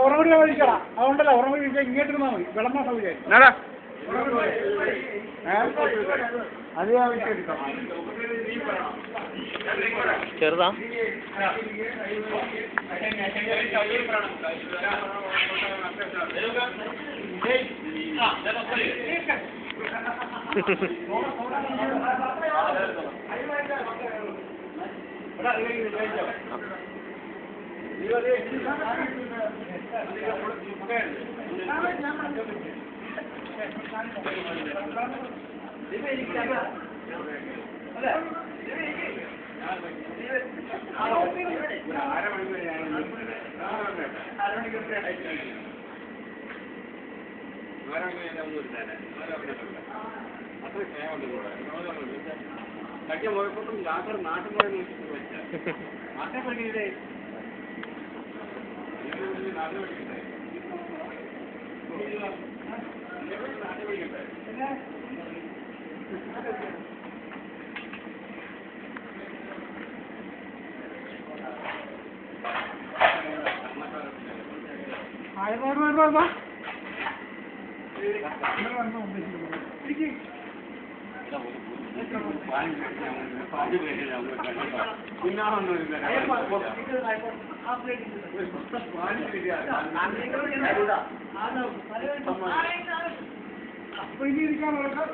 ഉറങ്ങടി കഴിക്കടാ അതുകൊണ്ടല്ല ഉറങ്ങി കഴിച്ചാൽ ഇങ്ങോട്ട് ഇരുന്നാൽ മതി വിളമ്പാൻ സൗകര്യം അത് ഞാൻ എടുക്കാം ചെറുതാ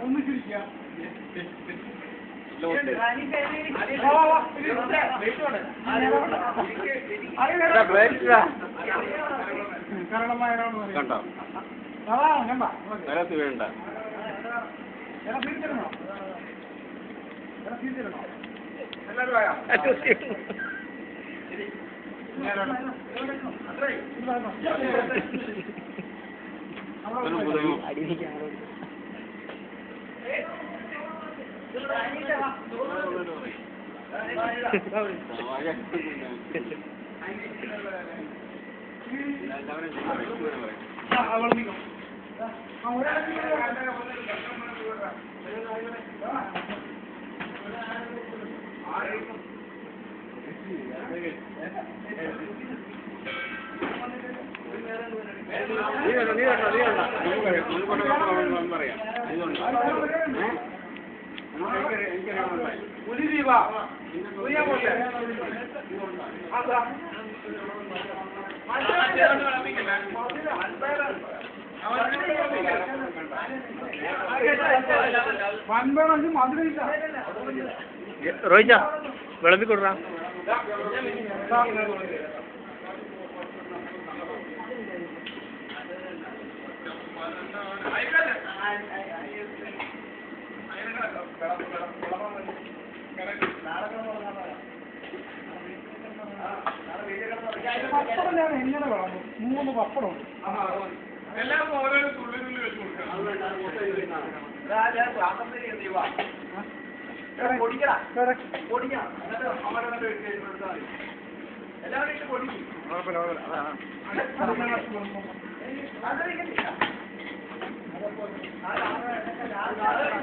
ഒന്നിച്ചിരിക്കാം കണ്ടോ നിലത്ത് വീഴണ്ട റോയിച്ച വിളമ്പി കൊടുറാ എങ്ങനെ വേണം 3 പപ്പടം എല്ലാം ഓരോ തുള്ളി വെച്ച് കൊടുക്കാം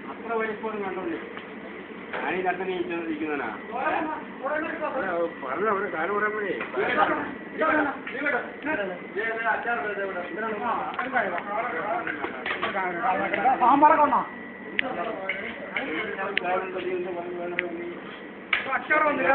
അത്ര വലിപ്പം കണ്ടോണ്ട് ഞാനീ കട്ടനെ ഇരിക്കുന്നവനാ പറഞ്ഞ ഒരു കാര്യം പറയുമ്പോഴേ സാമ്പാറൊക്കെ ഉണ്ടോ അച്ചാർ വന്നില്ല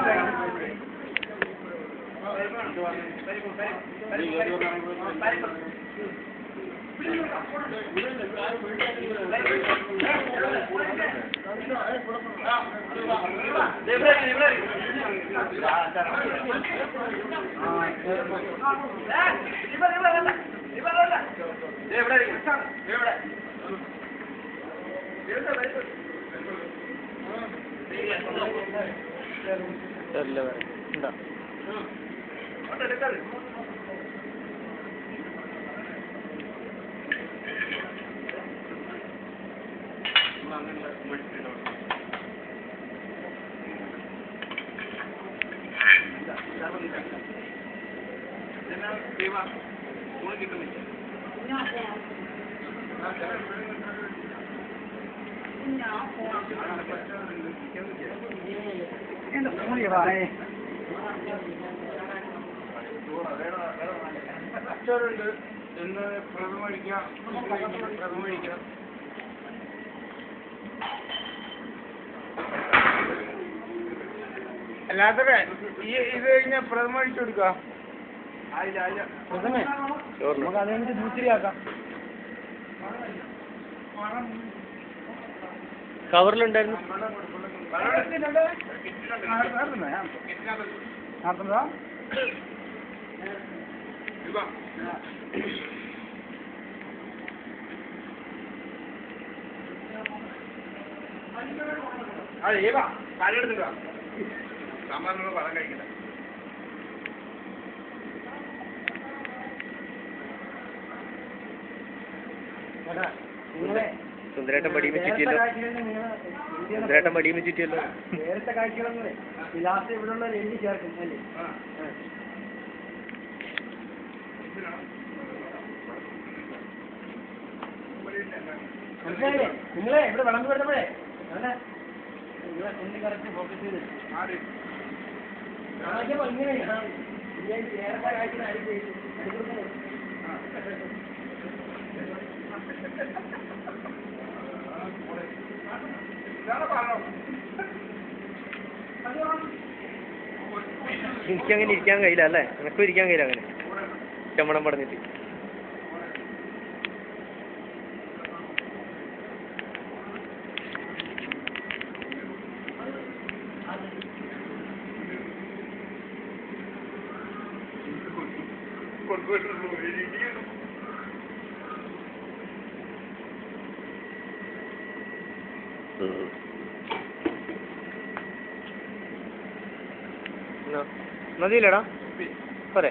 എന്താ കച്ചവടമുണ്ട് എന്ന് പ്രഥമ കഴിക്കാം പ്രഥമ കഴിക്കാം അല്ലാതെ ഇത് കഴിഞ്ഞാൽ പ്രഥമ കഴിച്ചു കൊടുക്കുക പ്രഥമേ നമുക്ക് അത് കഴിഞ്ഞിട്ട് ദൂത്തിരിയാക്കാം കവറിലുണ്ടായിരുന്നു നടത്തുന്നതാ അതെ ഏവാ കാര്യം എടുത്തിട്ടാ സാമ്പാറിനുള്ള പഴം കഴിക്കണ്ട സുന്ദരേട്ടൻ മടിയും ചുറ്റിയല്ലോ സുന്ദരേട്ടൻ മടിയും ചുറ്റിയല്ലോ നേരത്തെ കാഴ്ചകളെ ലാസ്റ്റ് ഇവിടെയുള്ള എണ്ണി ചേർക്കും അല്ലേ മനസ്സിലായില്ലേ നിങ്ങളെ ഇവിടെ വിളമ്പ് വരുമ്പോഴേ അല്ല നിങ്ങളെ എണ്ണി കറക്റ്റ് ഫോക്കസ് ചെയ്ത് ഇങ്ങനെയാണ് നേരത്തെ കാഴ്ച എനിക്കങ്ങനെ ഇരിക്കാൻ കഴിയില്ല അല്ലേ എനക്കും ഇരിക്കാൻ കഴിയില്ല അങ്ങനെ ചമ്മണം പറഞ്ഞിട്ട് മതിയില്ലടാ പോരെ